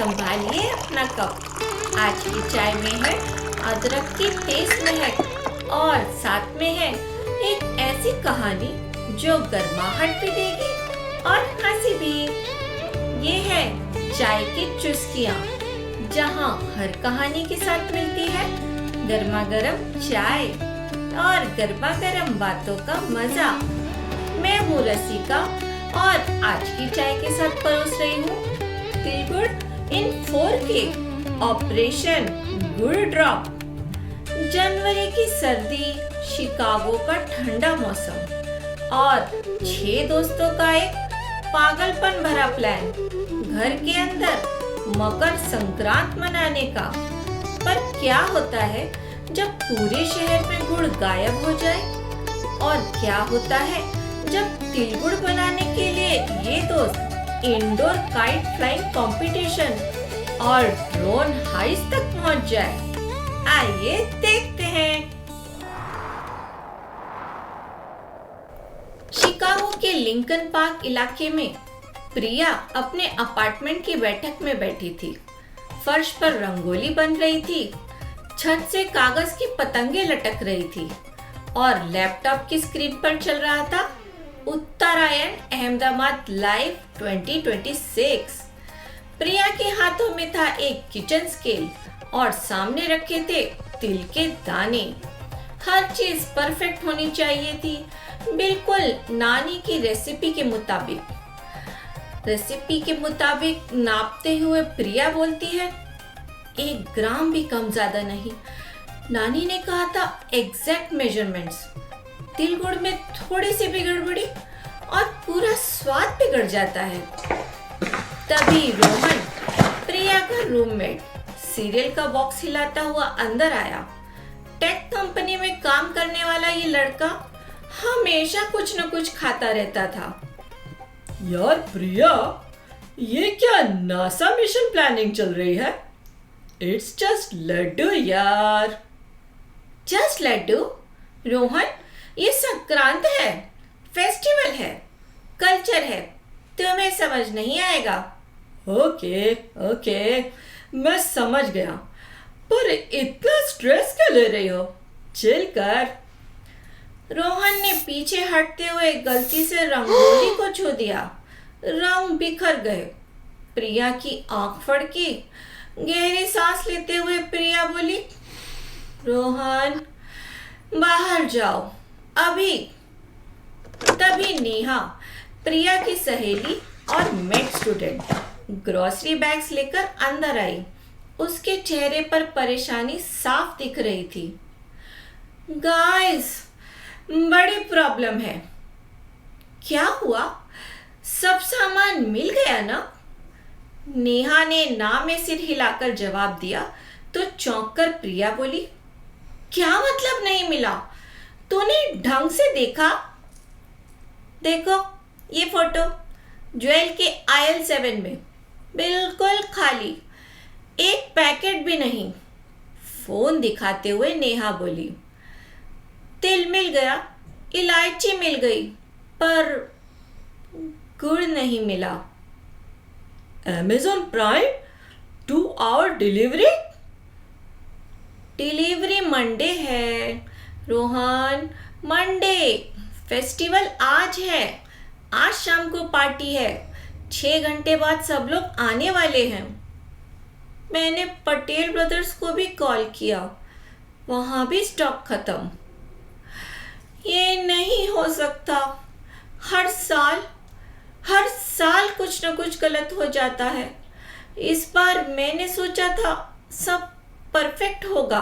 संभालिए अपना कप। आज की चाय में है अदरक की तेज महक और साथ में है एक ऐसी कहानी जो गर्माहट भी देगी और हंसी भी। ये है चाय की चुस्कियाँ, जहाँ हर कहानी के साथ मिलती है गर्मा गर्म चाय और गर्मा गर्म बातों का मजा। मैं हूँ रसिका और आज की चाय के साथ परोस रही हूँ तिल गुड़ इन 4K ऑपरेशन गुड़ ड्रॉप। जनवरी की सर्दी, शिकागो का ठंडा मौसम और 6 दोस्तों का एक पागलपन भरा प्लान घर के अंदर मकर संक्रांत मनाने का। पर क्या होता है जब पूरे शहर में गुड़ गायब हो जाए, और क्या होता है जब तिल गुड़ बनाने के लिए ये दोस्त इंडोर काइट फ्लाइंग कंपटीशन और ड्रोन हाइस तक पहुंच जाए। आइए देखते हैं। शिकागो के लिंकन पार्क इलाके में प्रिया अपने अपार्टमेंट की बैठक में बैठी थी। फर्श पर रंगोली बन रही थी, छत से कागज की पतंगे लटक रही थी और लैपटॉप की स्क्रीन पर चल रहा था उत्तरायण अहमदाबाद लाइव 2026। प्रिया के हाथों में था एक किचन स्केल और सामने रखे थे तिल के दाने। हर चीज परफेक्ट होनी चाहिए थी, बिल्कुल नानी की रेसिपी के मुताबिक नापते हुए प्रिया बोलती है, 1 ग्राम भी कम ज्यादा नहीं। नानी ने कहा था एग्जैक्ट मेजरमेंट्स। तिल गुड़ में थोड़ी सी भी गड़बड़ी और पूरा स्वाद बिगड़ जाता है। तभी रोहन, प्रिया का रूममेट, सीरियल का बॉक्स हिलाता हुआ अंदर आया। टेक कंपनी में काम करने वाला ये लड़का हमेशा कुछ न कुछ खाता रहता था। यार प्रिया, ये क्या नासा मिशन प्लानिंग चल रही है? इट्स जस्ट लड्डू यार। जस्ट लड्डू? रोहन, ये संक्रांत है, फेस्टिवल है, कल्चर है, तुम्हें समझ नहीं आएगा। ओके, मैं समझ गया, पर इतना स्ट्रेस क्यों ले रही हो? चिल कर। रोहन ने पीछे हटते हुए गलती से रंगोली को छू दिया। रंग बिखर गए। प्रिया की आंख फड़की। गहरी सांस लेते हुए प्रिया बोली, रोहन बाहर जाओ अभी। तभी नेहा, प्रिया की सहेली और मेड स्टूडेंट, ग्रोसरी बैग्स लेकर अंदर आई। उसके चेहरे पर परेशानी साफ दिख रही थी। गाइस, बड़ी प्रॉब्लम है। क्या हुआ? सब सामान मिल गया ना? नेहा ने ना में सिर हिलाकर जवाब दिया तो चौंक कर प्रिया बोली, क्या मतलब नहीं मिला? तूने ढंग से देखा? देखो ये फोटो, ज्वेल के आयल 7 में, बिल्कुल खाली, एक पैकेट भी नहीं। फोन दिखाते हुए नेहा बोली, तिल मिल गया, इलायची मिल गई, पर गुड़ नहीं मिला। Amazon Prime 2 hour delivery? Delivery Monday है रोहन, मंडे। फेस्टिवल आज है, आज शाम को पार्टी है, 6 घंटे बाद सब लोग आने वाले हैं। मैंने पटेल ब्रदर्स को भी कॉल किया, वहाँ भी स्टॉक खत्म। ये नहीं हो सकता। हर साल कुछ न कुछ गलत हो जाता है। इस बार मैंने सोचा था सब परफेक्ट होगा।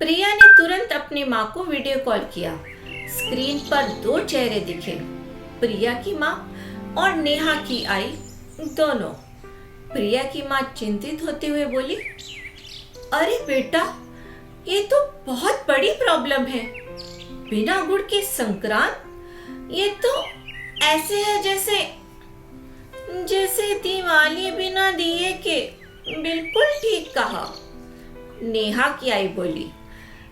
प्रिया ने तुरंत अपनी माँ को वीडियो कॉल किया। स्क्रीन पर 2 चेहरे दिखे, प्रिया की माँ और नेहा की आई, दोनों। प्रिया की माँ चिंतित होते हुए बोली, अरे बेटा, ये तो बहुत बड़ी प्रॉब्लम है। बिना गुड़ के संक्रांत? ये तो ऐसे है जैसे दिवाली बिना दिए के। बिल्कुल ठीक कहा, नेहा की आई बोली।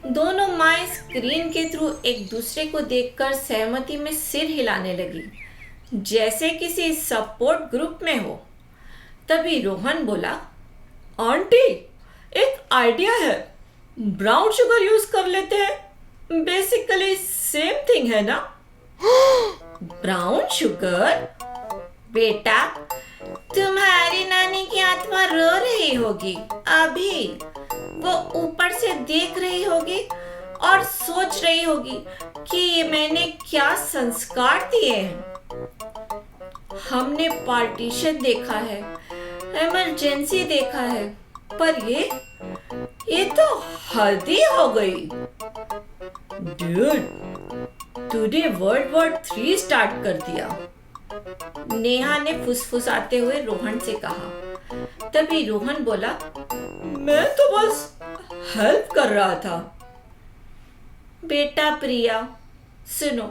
दोनों माएं स्क्रीन के थ्रू एक दूसरे को देखकर सहमति में सिर हिलाने लगी, जैसे किसी सपोर्ट ग्रुप में हो। तभी रोहन बोला, आंटी, एक आइडिया है, ब्राउन शुगर यूज कर लेते हैं, बेसिकली सेम थिंग है ना। Brown sugar? बेटा, तुम्हारी नानी की आत्मा रो रही होगी अभी। वो ऊपर से देख रही होगी और सोच रही होगी कि ये मैंने क्या संस्कार दिए हैं। हमने पार्टीशन देखा है, इमरजेंसी देखा है, पर ये तो हद ही हो गई। ड्यूड, तूने वर्ल्ड वॉर 3 स्टार्ट कर दिया। नेहा ने फुसफुसाते हुए रोहन से कहा। तभी रोहन बोला, मैं तो बस हेल्प कर रहा था। बेटा प्रिया, सुनो,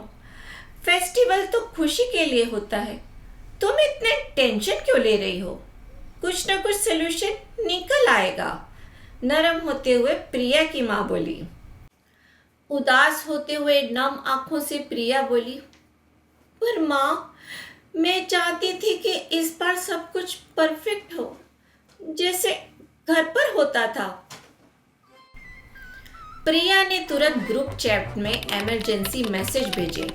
फेस्टिवल तो खुशी के लिए होता है, तुम इतने टेंशन क्यों ले रही हो? कुछ ना कुछ सोल्यूशन निकल आएगा। नरम होते हुए प्रिया की माँ बोली। उदास होते हुए नम आंखों से प्रिया बोली, पर माँ, मैं चाहती थी कि इस बार सब कुछ परफेक्ट हो, जैसे घर पर होता था। प्रिया ने तुरंत ग्रुप चैट में इमरजेंसी मैसेज भेजे।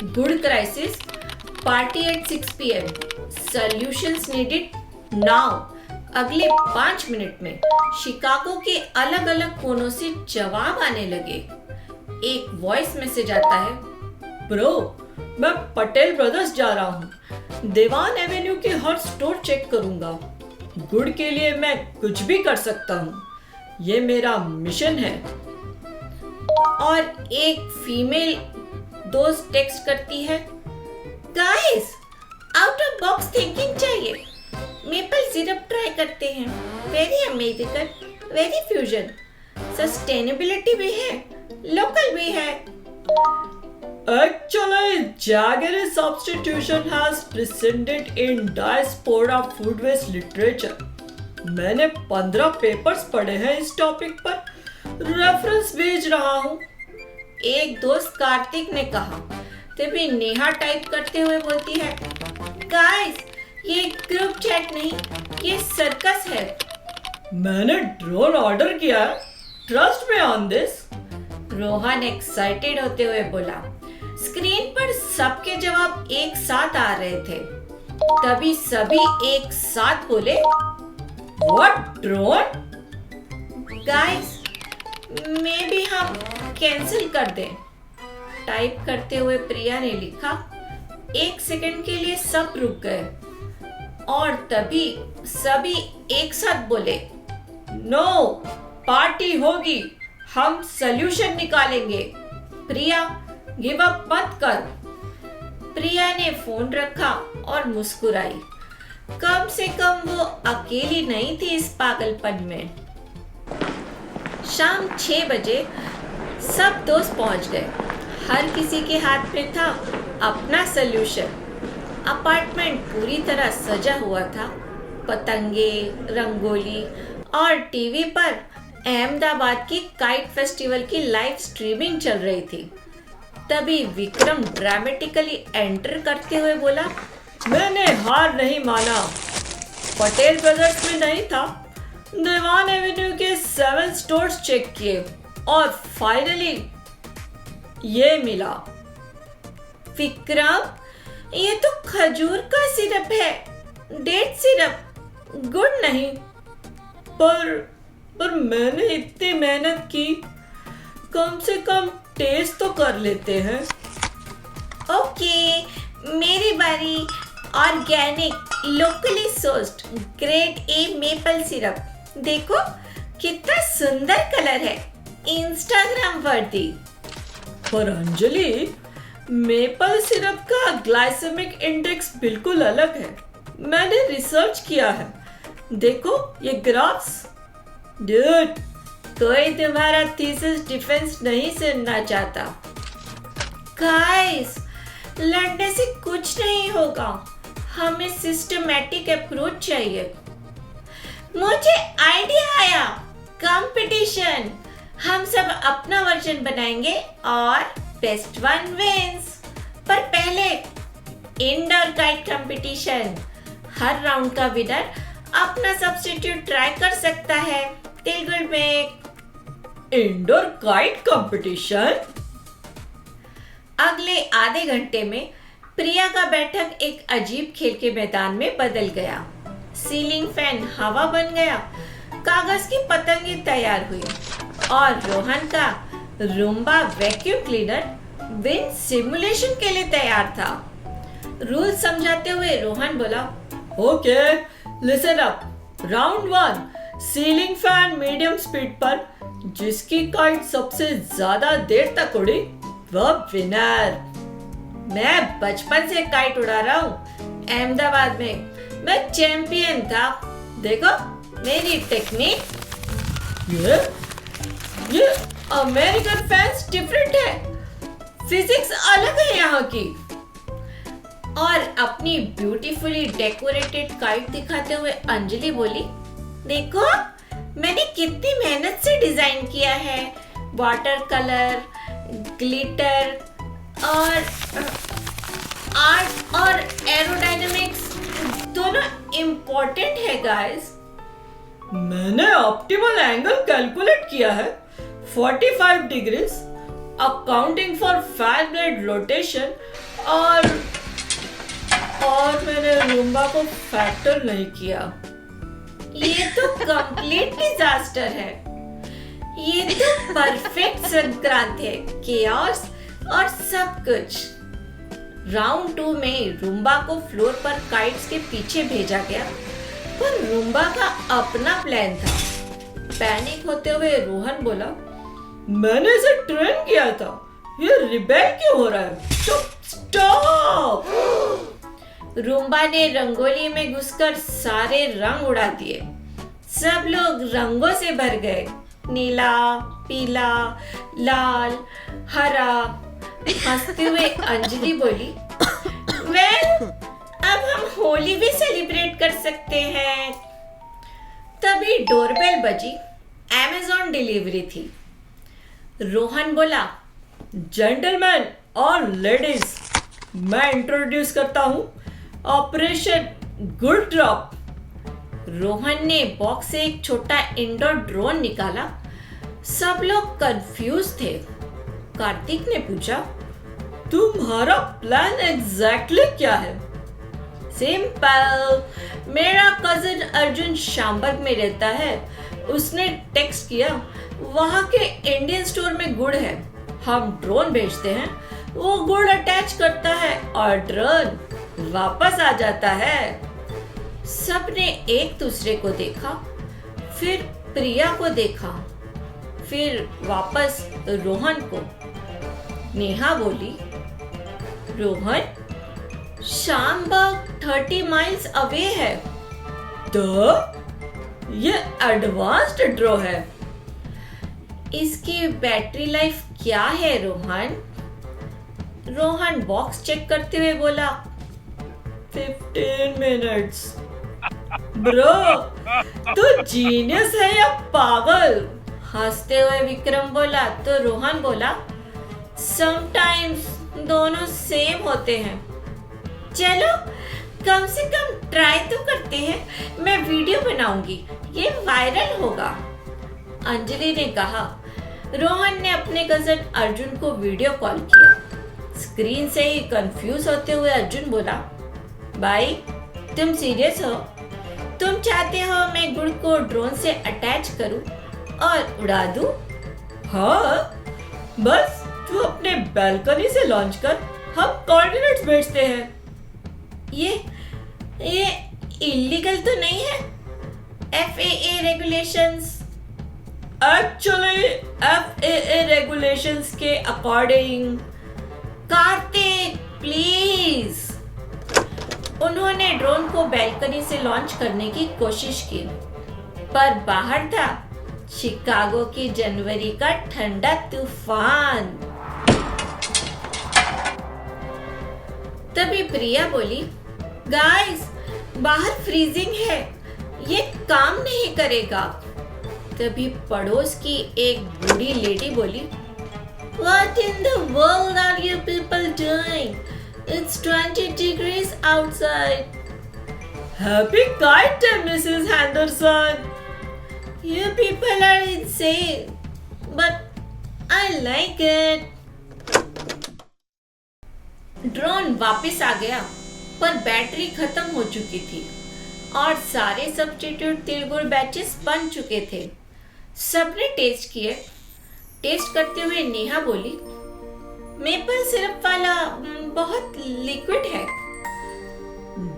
Good crisis, party at 6 PM, solutions needed now. अगले 5 मिनट में शिकागो के अलग अलग कोनों से जवाब आने लगे। एक वॉइस मैसेज आता है, ब्रो, मैं पटेल ब्रदर्स जा रहा हूँ। देवान एवेन्यू के हर स्टोर चेक करूंगा। गुड के लिए मैं कुछ भी कर सकता हूँ, ये मेरा मिशन है। और एक फीमेल दोस्त टेक्स्ट करती है, guys, out of box thinking चाहिए। मेपल सिरप ट्राई करते हैं, very American, very fusion, sustainability भी है, लोकल भी है। Actually, Jaggery substitution has descended in diaspora food waste literature. मैंने 15 पेपर्स पढ़े हैं इस टॉपिक पर, रेफरेंस भेज रहा हूँ। एक दोस्त कार्तिक ने कहा। तभी नेहा टाइप करते हुए बोलती है, गाइस, ये ग्रुप चैट नहीं, ये सर्कस है। मैंने ड्रोन ऑर्डर किया है, trust me on this. Rohan excited होते हुए बोला। स्क्रीन पर सबके जवाब एक साथ आ रहे थे। तभी सभी एक साथ बोले, what drone? Guys, may be हम कैंसिल कर दें। टाइप करते हुए प्रिया ने लिखा। 1 सेकंड के लिए सब रुक गए और तभी सभी एक साथ बोले, नो, पार्टी होगी, हम सॉल्यूशन निकालेंगे। प्रिया, गिव अप मत कर। प्रिया ने फोन रखा और मुस्कुराई। कम से कम वो अकेली नहीं थी इस पागलपन में। शाम 6 बजे सब दोस्त पहुंच गए। हर किसी के हाथ में था अपना सॉल्यूशन। अपार्टमेंट पूरी तरह सजा हुआ था। पतंगे, रंगोली और टीवी पर अहमदाबाद की काइट फेस्टिवल की लाइव स्ट्रीमिंग चल रही थी। तभी विक्रम ड्रामेटिकली एंटर करते हुए बोला, मैंने हार नहीं माना। पटेल ब्रदर्स में नहीं था, देवान एवेन्यू के 7 स्टोर्स चेक किए और फाइनली ये मिला। विक्रम, ये तो खजूर का सिरप है, डेट सिरप, गुड़ नहीं। पर मैंने इतनी मेहनत की, कम से कम टेस्ट तो कर लेते हैं। ओके, मेरी बारी। Organic, locally sourced, grade A maple syrup. देखो कितना सुंदर कलर है, इंस्टाग्राम वर्दी। पर अंजलि, मेपल सिरप का ग्लाइसेमिक इंडेक्स बिल्कुल अलग है। मैंने रिसर्च किया है, देखो ये ग्राफ्स। डूड, कोई तुम्हारा थीसिस डिफेंस नहीं सुनना चाहता। गाइस, लड़ने से कुछ नहीं होगा, हमें सिस्टमैटिक अप्रोच चाहिए। मुझे आइडिया आया, कंपटीशन। हम सब अपना वर्जन बनाएंगे और बेस्ट वन विंस। पर पहले इंडोर काइट कंपटीशन। हर राउंड का विनर अपना सब्स्टिट्यूट ट्राई कर सकता है तेलुगु में। Indoor kite competition. अगले आधे घंटे में प्रिया का बैठक एक अजीब खेल के मैदान में बदल गया। सीलिंग फैन हवा बन गया, कागज की पतंगे तैयार हुई और रोहन का Roomba vacuum cleaner wind simulation के लिए तैयार था। रूल समझाते हुए रोहन बोला, okay, listen up. Round 1, ceiling fan medium speed पर जिसकी काइट सबसे ज्यादा देर तक उड़ी वह विनर। मैं बचपन से काइट उड़ा रहा हूँ अहमदाबाद में, मैं चैंपियन था। देखो मेरी टेक्निक। ये अमेरिकन फैंस डिफरेंट है, फिजिक्स अलग है यहाँ की। और अपनी ब्यूटीफुली डेकोरेटेड काइट दिखाते हुए अंजलि बोली, देखो मैंने कितनी मेहनत से डिजाइन किया है। वाटर कलर, ग्लिटर और आर्ट और एरोडायनामिक्स दोनों इम्पोर्टेंट है गाइस। मैंने ऑप्टिमल एंगल कैलकुलेट किया है, 45 degrees, accounting for fan blade rotation, और मैंने रूम्बा को फैक्टर नहीं किया। ये तो कंप्लीट डिजास्टर है। ये तो परफेक्ट संक्रांति है, केओस और सब कुछ। राउंड 2 में रूम्बा को फ्लोर पर काइट्स के पीछे भेजा गया, पर रूम्बा का अपना प्लान था। पैनिक होते हुए रोहन बोला, मैंने इसे ट्रेन किया था, ये रिबेल क्यों हो रहा है? स्टॉप! रूम्बा ने रंगोली में घुसकर सारे रंग उड़ा दिए। सब लोग रंगों से भर गए, नीला, पीला, लाल, हरा। हंसते हुए अंजलि बोली, वेल, अब हम होली भी सेलिब्रेट कर सकते हैं। तभी डोरबेल बजी, अमेज़न डिलीवरी थी। रोहन बोला, जेंटलमैन और लेडीज, मैं इंट्रोड्यूस करता हूँ ऑपरेशन गुड ड्रॉप। रोहन ने बॉक्स से एक छोटा इंडोर ड्रोन निकाला। सब लोग कंफ्यूज थे। कार्तिक ने पूछा, तुम्हारा प्लान एग्जैक्टली क्या है? सिंपल, मेरा कजिन अर्जुन शामबर्ग में रहता है। उसने टेक्स्ट किया, वहाँ के इंडियन स्टोर में गुड़ है, हम ड्रोन भेजते हैं, वो गुड़ अटैच करता है और ड्रोन वापस आ जाता है। सबने एक दूसरे को देखा, फिर प्रिया को देखा, फिर वापस रोहन को। नेहा बोली, रोहन, शामबर्ग 30 माइल्स अवे है। तो ये एडवांस्ड ड्रो है। इसकी बैटरी लाइफ क्या है रोहन? रोहन बॉक्स चेक करते हुए बोला, 15 मिनट्स। ब्रो, तू जीनियस है या पागल? हंसते हुए विक्रम बोला तो रोहन बोला, समटाइम्स दोनों सेम होते हैं। चलो कम से कम ट्राई तो करते हैं, मैं वीडियो बनाऊंगी, ये वायरल होगा। अंजलि ने कहा। रोहन ने अपने कजन अर्जुन को वीडियो कॉल किया। स्क्रीन से ही कंफ्यूज होते हुए अर्जुन बोला, भाई तुम सीरियस हो? तुम चाहते हो मैं गुड़ को ड्रोन से अटैच करूं और उड़ा दूं? हाँ, बस तू अपने बालकनी से लॉन्च कर, हम कोऑर्डिनेट्स भेजते हैं। ये इलीगल तो नहीं है? FAA regulations. Actually FAA regulations के अकॉर्डिंग। कार्तिक प्लीज। उन्होंने ड्रोन को बैल्कनी से लॉन्च करने की कोशिश की, पर बाहर था शिकागो की जनवरी का ठंडा तूफान। तभी प्रिया बोली, गाइस बाहर फ्रीजिंग है, ये काम नहीं करेगा। तभी पड़ोस की एक बूढ़ी लेडी बोली, What in the world are you people doing? It's 20 degrees outside. Happy Kite Day, Mrs. Henderson. You people are insane, but I like it. Drone वापस आ गया, पर बैटरी खत्म हो चुकी थी और सारे सब्स्टिट्यूट तिलगुड़ बैचेस बन चुके थे। सबने टेस्ट किए। टेस्ट करते हुए नेहा बोली, मेपल सिरप वाला बहुत लिक्विड है।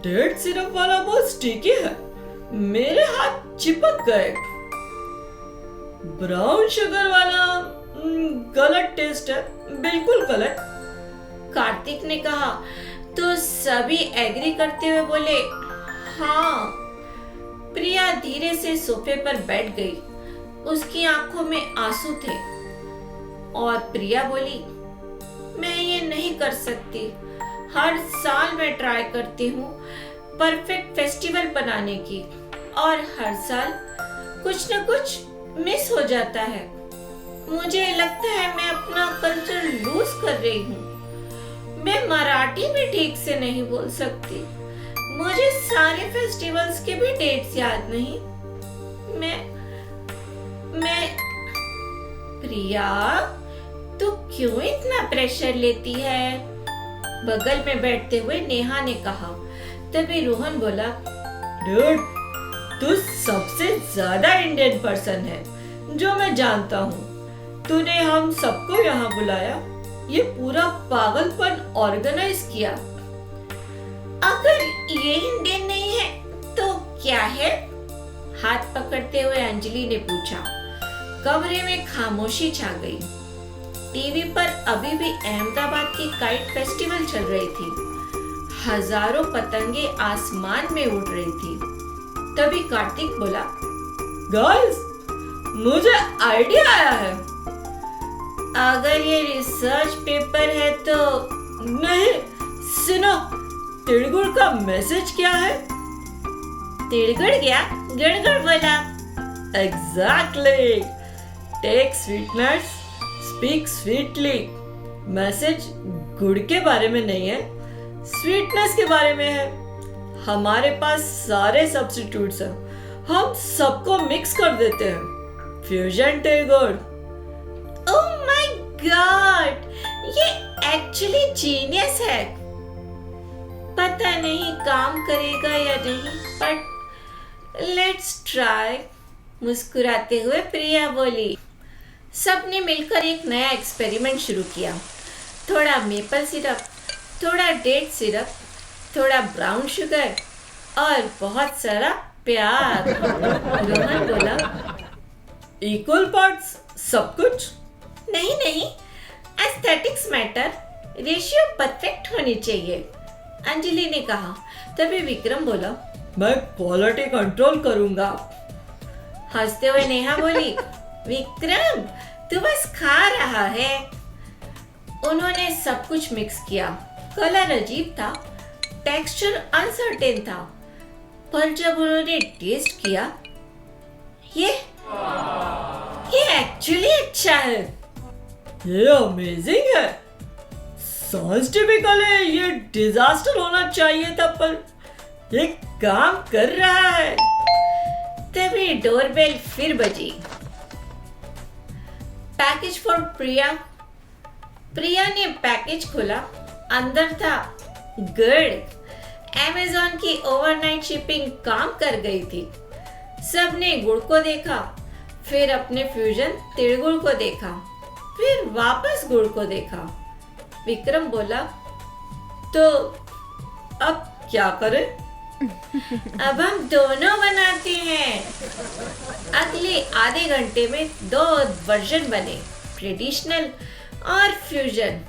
डेट सिरप वाला बहुत स्टिकी है, मेरे हाथ चिपक गए। ब्राउन शुगर वाला गलत टेस्ट है, बिल्कुल गलत। कार्तिक ने कहा तो सभी एग्री करते हुए बोले, हाँ। प्रिया धीरे से सोफे पर बैठ गई। उसकी आंखों में आंसू थे और प्रिया बोली, मैं ये नहीं कर सकती। हर साल मैं ट्राई करती हूँ परफेक्ट फेस्टिवल बनाने की और हर साल कुछ न कुछ मिस हो जाता है। मुझे लगता है मैं अपना कल्चर लूज कर रही हूँ। मैं मराठी भी ठीक से नहीं बोल सकती। मुझे सारे फेस्टिवल्स के भी डेट्स याद नहीं। मैं प्रिया, तू क्यों इतना प्रेशर लेती है? बगल में बैठते हुए नेहा ने कहा। तभी रोहन बोला, डूड, तू सबसे ज्यादा इंडियन पर्सन है जो मैं जानता हूँ। तूने हम सबको यहाँ बुलाया, ये पूरा पागलपन ऑर्गेनाइज किया। अगर ये इंडियन नहीं है तो क्या है? हाथ पकड़ते हुए अंजलि ने पूछा। कमरे में खामोशी छा गई। टीवी पर अभी भी अहमदाबाद की काइट फेस्टिवल चल रही थी। हजारों पतंगे आसमान में उड़ रही थी। तभी कार्तिक बोला, गाइस, मुझे आइडिया आया है। अगर ये रिसर्च पेपर है तो नहीं, सुनो, तिलगुड़ का मैसेज क्या है? तिलगुड़ गया, गड़गड़ बोला। Exactly, take sweetness, speak sweetly. Message गुड़ के बारे में नहीं है, स्वीटनेस के बारे में है। हमारे पास सारे सब्स्टिट्यूट्स हैं, हम सबको मिक्स कर देते हैं। Fusion tilgul. Oh my God, ये एक्चुअली जीनियस है। पता नहीं काम करेगा या नहीं, बट लेट्स ट्राई। मुस्कुराते हुए प्रिया बोली। सबने मिलकर एक नया एक्सपेरिमेंट शुरू किया। थोड़ा मेपल सिरप, थोड़ा डेट सिरप, थोड़ा ब्राउन शुगर और बहुत सारा प्यार। रोहन बोला, इक्वल पार्ट्स सब कुछ? नहीं, एस्थेटिक्स मैटर, रेशियो परफेक्ट होनी चाहिए। अंजलि ने कहा। तभी विक्रम बोला, मैं क्वालिटी कंट्रोल करूंगा। हंसते हुए नेहा बोली, विक्रम, तू बस खा रहा है। उन्होंने सब कुछ मिक्स किया। कलर अजीब था, टेक्सचर अनसर्टेन था, पर जब उन्होंने टेस्ट किया, ये एक्चुअली अच्छा है। ये अमेजिंग है। साइंटिफिकली ये डिजास्टर होना चाहिए था, पर ये काम कर रहा है। तभी डोरबेल फिर बजी। पैकेज फॉर प्रिया। प्रिया ने पैकेज खोला। अंदर था गुड़। अमेज़न की ओवरनाइट शिपिंग काम कर गई थी। सबने गुड़ को देखा, फिर अपने फ्यूजन तिलगुड़ को देखा, फिर वापस गुड़ को देखा। विक्रम बोला, तो अब क्या करें? अब हम दोनों बनाते हैं। अगले आधे घंटे में 2 वर्जन बने, ट्रेडिशनल और फ्यूजन।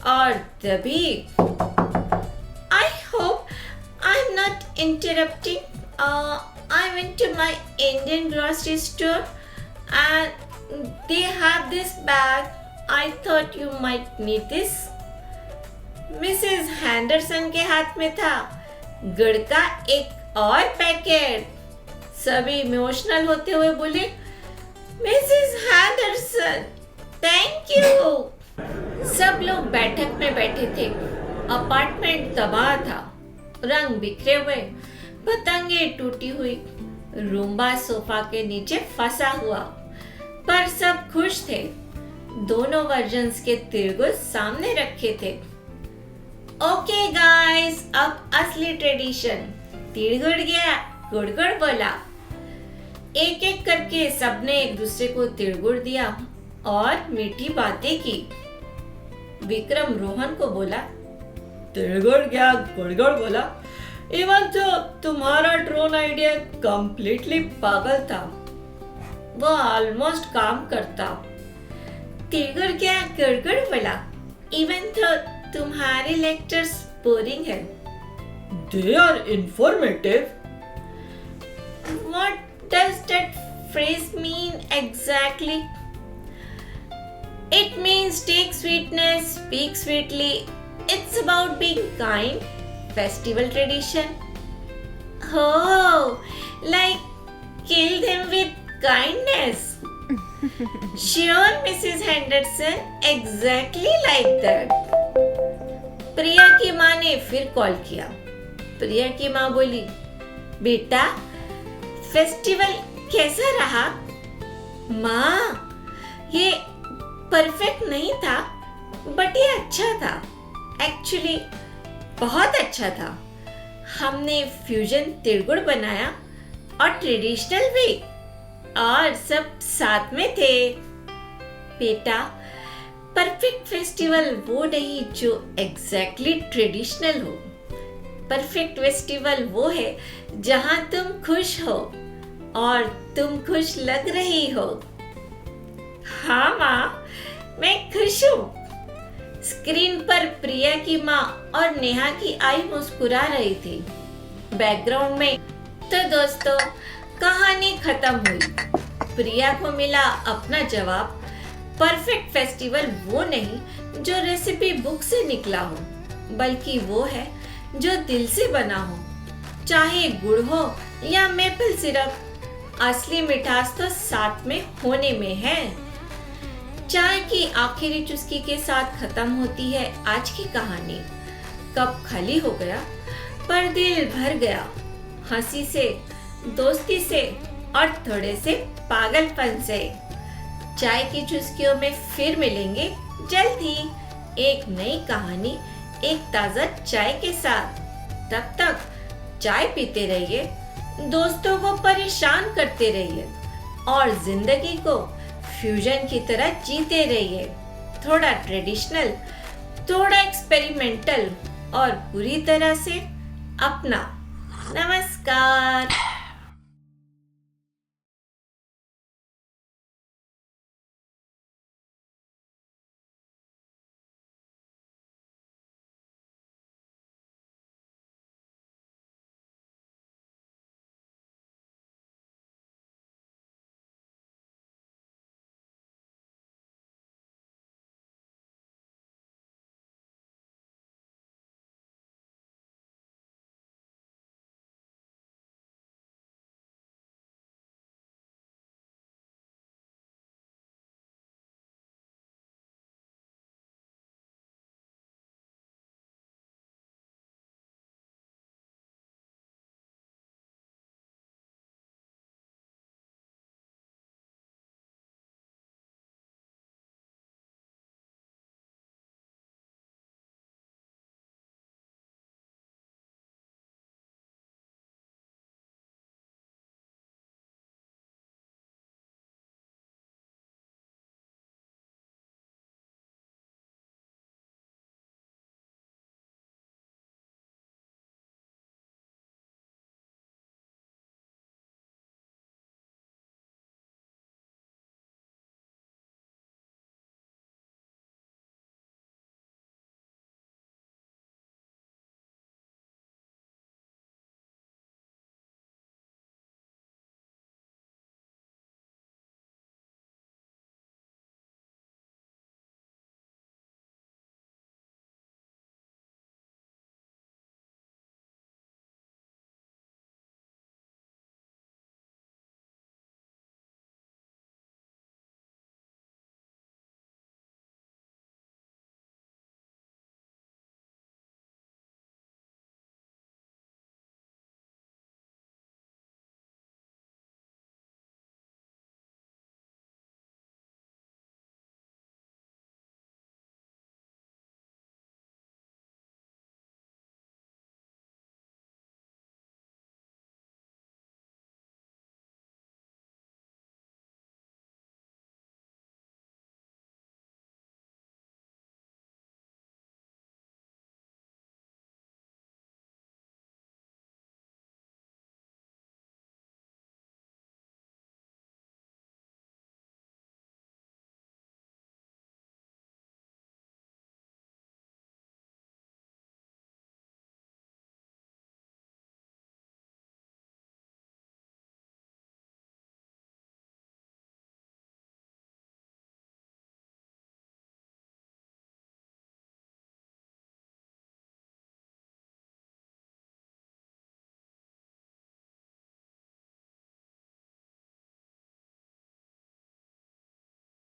और तभी I hope I'm not interrupting. I went to my Indian grocery store and they have this bag. I thought you might need this. Mrs Henderson के हाथ में था गुड़ का एक और पैकेट। सभी इमोशनल होते हुए बोले, मिसेस हैंडरसन, थैंक यू। सब लोग बैठक में बैठे थे। अपार्टमेंट तबाह था, रंग बिखरे हुए, पतंगे टूटी हुई, रूम्बा सोफा के नीचे फंसा हुआ, पर सब खुश थे। दोनों वर्जन्स के तिरगुल सामने रखे थे। ओके गाइस, अब असली ट्रेडिशन। तिरगुड़ गया, गुड़गुड़ बोला। एक एक करके सबने एक दूसरे को तिरगुड़ दिया और मीठी बातें की। विक्रम रोहन को बोला, तिलगुड़ गया गुड़गुड़ बोला। इवन तो तुम्हारा ड्रोन आइडिया कंप्लीटली पागल था, वो ऑलमोस्ट काम करता। तिरगुड़ गया, गुड़गुड़ बोला। इवन तो तुम्हारे लेक्चर्स बोरिंग है। They are informative. What does that phrase mean exactly? It means take sweetness, speak sweetly. It's about being kind. Festival tradition. Oh, like kill them with kindness. Sure, Mrs. Henderson, exactly like that. प्रिया की माँ ने फिर call किया। प्रिया की माँ बोली, बेटा festival कैसा रहा? माँ, ये परफेक्ट नहीं था, बट ये अच्छा था। एक्चुअली बहुत अच्छा था। हमने फ्यूजन तिरगुड़ बनाया और ट्रेडिशनल भी, और सब साथ में थे। बेटा, परफेक्ट फेस्टिवल वो नहीं जो एग्जैक्टली ट्रेडिशनल हो। परफेक्ट फेस्टिवल वो है जहां तुम खुश हो और तुम खुश लग रही हो। हाँ माँ, मैं खुश हूँ। स्क्रीन पर प्रिया की माँ और नेहा की आई मुस्कुरा रही थी। बैकग्राउंड में तो दोस्तों कहानी खत्म हुई। प्रिया को मिला अपना जवाब। परफेक्ट फेस्टिवल वो नहीं जो रेसिपी बुक से निकला हो, बल्कि वो है जो दिल से बना हो, चाहे गुड़ हो या मेपल सिरप। असली मिठास तो साथ में होने में है। चाय की आखिरी चुस्की के साथ खत्म होती है आज की कहानी। कप खाली हो गया पर दिल भर गया, हंसी से, दोस्ती से और थोड़े से पागलपन से। चाय की चुस्कियों में फिर मिलेंगे जल्द ही एक नई कहानी, एक ताजा चाय के साथ। तब तक चाय पीते रहिए, दोस्तों को परेशान करते रहिए और जिंदगी को फ्यूजन की तरह जीते रहिए। थोड़ा ट्रेडिशनल, थोड़ा एक्सपेरिमेंटल और पूरी तरह से अपना। नमस्कार।